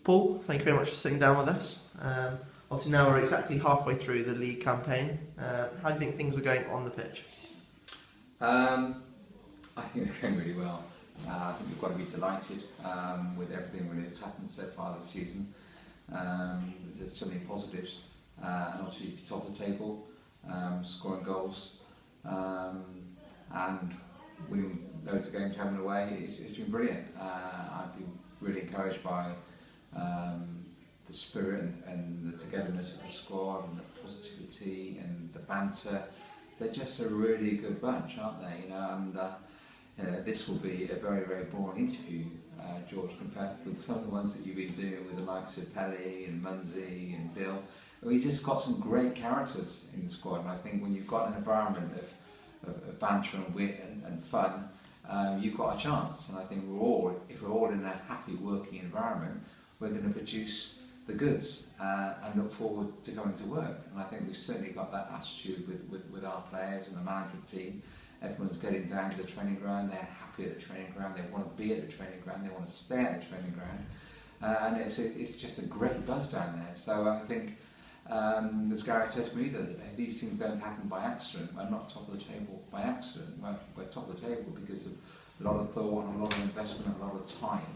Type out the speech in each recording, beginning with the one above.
Paul, thank you very much for sitting down with us. Obviously now we're exactly halfway through the league campaign. How do you think things are going on the pitch? I think they're going really well. I think we've got to be delighted with everything really that's happened so far this season. There's so many positives, and obviously top of the table, scoring goals, and winning loads of games home and away. It's been brilliant. I've been really encouraged by the spirit and the togetherness of the squad and the positivity and the banter. They're just a really good bunch, aren't they? And this will be a very, very boring interview, George, compared to some of the ones that you've been doing with the likes of Pelly and Munsey and Bill. We just got some great characters in the squad, and I think when you've got an environment of banter and wit and fun, you've got a chance. And I think if we're all in a happy working environment, we're going to produce the goods and look forward to going to work. And I think we've certainly got that attitude with our players and the management team. Everyone's getting down to the training ground, they're happy at the training ground, they want to be at the training ground, they want to stay at the training ground. And it's just a great buzz down there. So I think, as Gary said to me the other day, these things don't happen by accident. We're not top of the table by accident. We're top of the table because of a lot of thought and a lot of investment, a lot of time.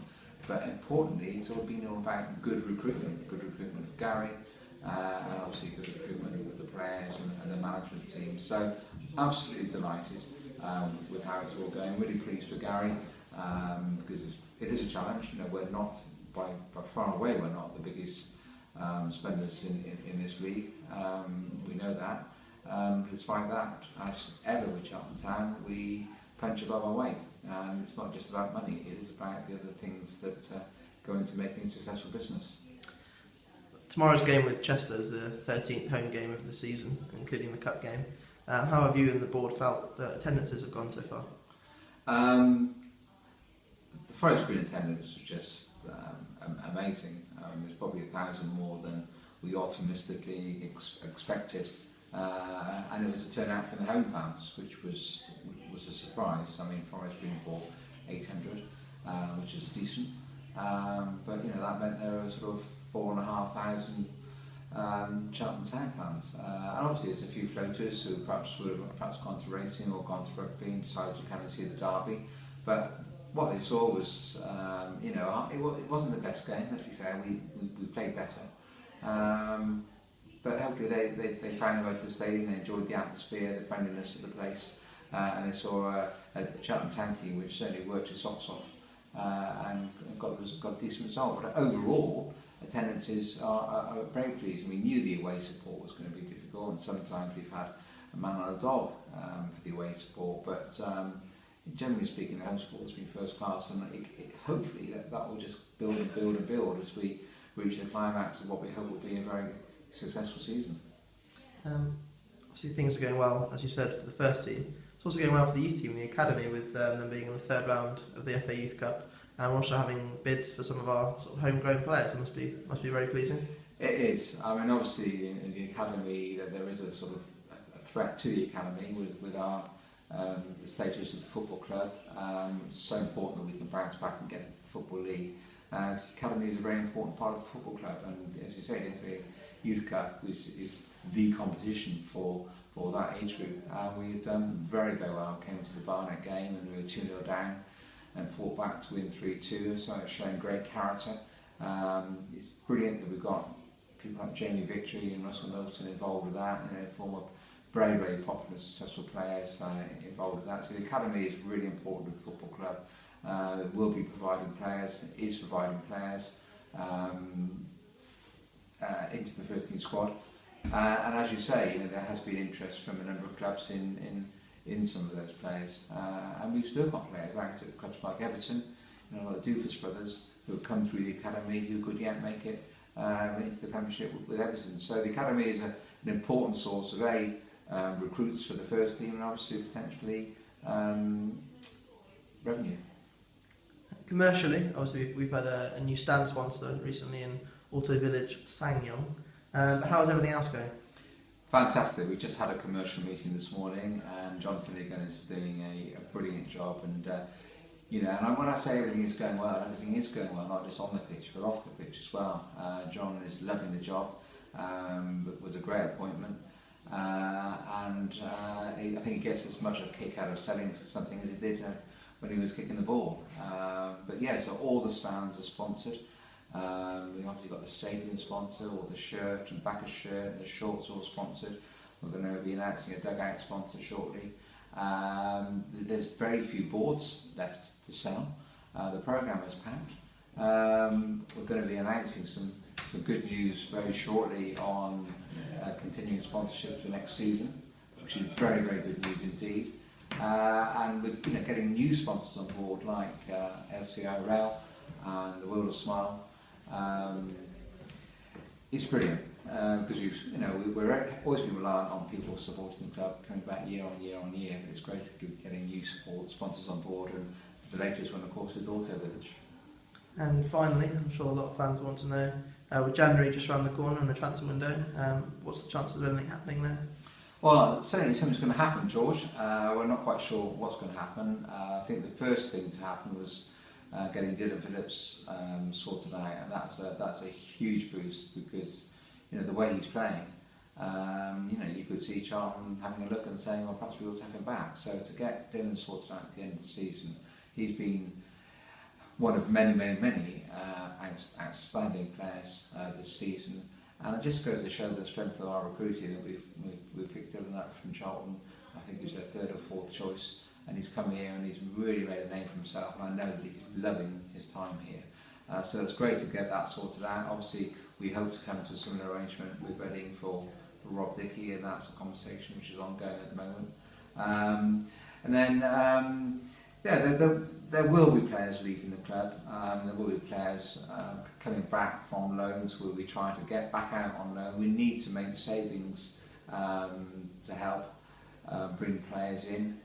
But importantly, it's all been all about good recruitment of Gary, and obviously good recruitment of the players and the management team. So absolutely delighted with how it's all going. Really pleased for Gary because it is a challenge. We're not by far away. We're not the biggest spenders in this league. We know that. Despite that, as ever with Cheltenham Town, we punch above our weight. And it's not just about money, it is about the other things that go into making a successful business. Tomorrow's game with Chester is the 13th home game of the season, including the cup game. How have you and the board felt that attendances have gone so far? The Forest Green attendance was just amazing. There's probably 1,000 more than we optimistically expected. And it was a turnout from the home fans, which was a surprise. Forest Green bought 800, which is decent. But that meant there were sort of 4,500 Cheltenham Town fans. And obviously there's a few floaters who would have gone to racing or gone to rugby and decided to come and see the derby. But what they saw was, it wasn't the best game, let's be fair. We played better. But hopefully they found their way to the stadium, they enjoyed the atmosphere, the friendliness of the place, and they saw a Cheltenham Town team which certainly worked its socks off and got a decent result. But overall, attendances are very pleasing. We knew the away support was going to be difficult, and sometimes we've had a man on a dog for the away support, but generally speaking, the home support has been first class, and hopefully that will just build and build and build as we reach the climax of what we hope will be a very successful season. Obviously things are going well, as you said, for the first team. It's also going well for the youth team, the academy, with them being in the third round of the FA Youth Cup, and also having bids for some of our sort of homegrown players. It must be very pleasing. It is. Obviously in the academy there is a sort of a threat to the academy with our the status of the football club. It's so important that we can bounce back and get into the Football League. The academy is a very important part of the football club, and as you say, the Youth Cup is the competition for that age group. We had done very, very well. Came to the Barnet game and we were 2-0 down and fought back to win 3-2, so it's showing great character. It's brilliant that we've got people like Jamie Victory and Russell Milton involved with that, former very, very popular, successful players involved with that. So the academy is really important to the football club. It will be providing players, is providing players into the first team squad. And as you say, there has been interest from a number of clubs in some of those players. And we've still got players like clubs like Everton, like the Doofus brothers, who have come through the academy who could yet make it into the Premiership with Everton. So the academy is an important source of recruits for the first team and obviously potentially revenue. Commercially, obviously we've had a new stand sponsor recently in Auto Village Sangyong. How is everything else going? Fantastic. We just had a commercial meeting this morning, and John Finnegan is doing a brilliant job, and You know, and when I say everything is going well, everything is going well, not just on the pitch, but off the pitch as well. John is loving the job. It was a great appointment. I think he gets as much a kick out of selling something as he did when he was kicking the ball. But yeah, so all the stands are sponsored. We obviously got the stadium sponsor, or the shirt and back of shirt, and the shorts all sponsored. We're going to be announcing a dugout sponsor shortly. There's very few boards left to sell. The programme is packed. We're going to be announcing some good news very shortly on continuing sponsorship for next season, which is very, very good news indeed. And we're getting new sponsors on board like LCI Rail and the World of Smile. It's brilliant because we're always been reliant on people supporting the club, coming back year on year on year. It's great to be getting new sponsors on board, and the latest one, of course, with Auto Village. And finally, I'm sure a lot of fans want to know, with January just around the corner and the transfer window, what's the chances of anything happening there? Well, certainly something's going to happen, George. We're not quite sure what's going to happen. I think the first thing to happen was getting Dylan Phillips sorted out, and that's a huge boost because the way he's playing, you could see Charlton having a look and saying, well, perhaps we ought to have him back. So to get Dylan sorted out at the end of the season, he's been one of many, many, many outstanding players this season, and it just goes to show the strength of our recruiting that we've picked Dylan up from Charlton. I think he was their third or fourth choice, and he's come here and he's really made a name for himself, and I know that he's loving his time here. So it's great to get that sorted out. Obviously, we hope to come to a similar arrangement with Reading for Rob Dickie, and that's a conversation which is ongoing at the moment. There will be players leaving the club. There will be players coming back from loans. We'll be trying to get back out on loan. We need to make savings to help bring players in.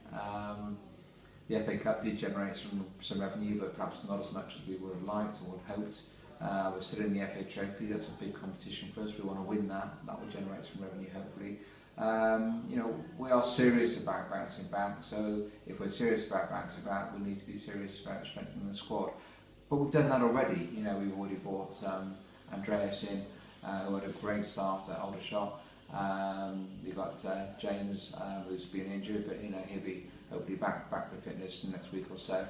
The FA Cup did generate some revenue, but perhaps not as much as we would have liked or would hoped. We're still in the FA Trophy. That's a big competition for us. We want to win that. That will generate some revenue, hopefully. We are serious about bouncing back, so if we're serious about bouncing back, we need to be serious about strengthening the squad. But we've done that already. We've already brought Andreas in, who had a great start at Aldershot. We've got James, who's been injured, but he'll be hopefully back to fitness in the next week or so.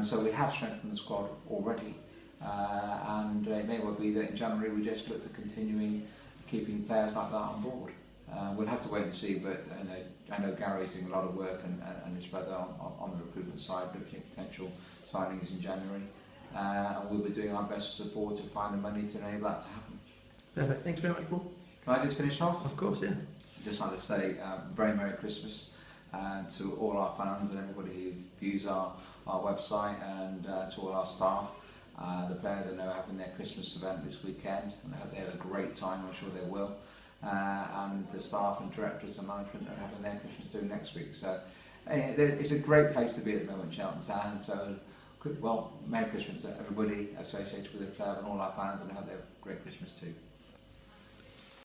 So we have strengthened the squad already, and it may well be that in January we just look to continuing keeping players like that on board. We'll have to wait and see, but I know Gary's doing a lot of work and his brother on the recruitment side, looking at potential signings in January, and we'll be doing our best to support to find the money to enable that to happen. Perfect. Thanks very much, Paul. Can I just finish off? Of course, yeah. I'd just like to say very Merry Christmas to all our fans and everybody who views our website, and to all our staff. The players are now having their Christmas event this weekend, and I hope they have a great time. I'm sure they will. And the staff and directors and management are having their Christmas too next week. So it's a great place to be at the moment, Cheltenham Town. So, Merry Christmas to everybody associated with the club and all our fans, and I hope they have a great Christmas too.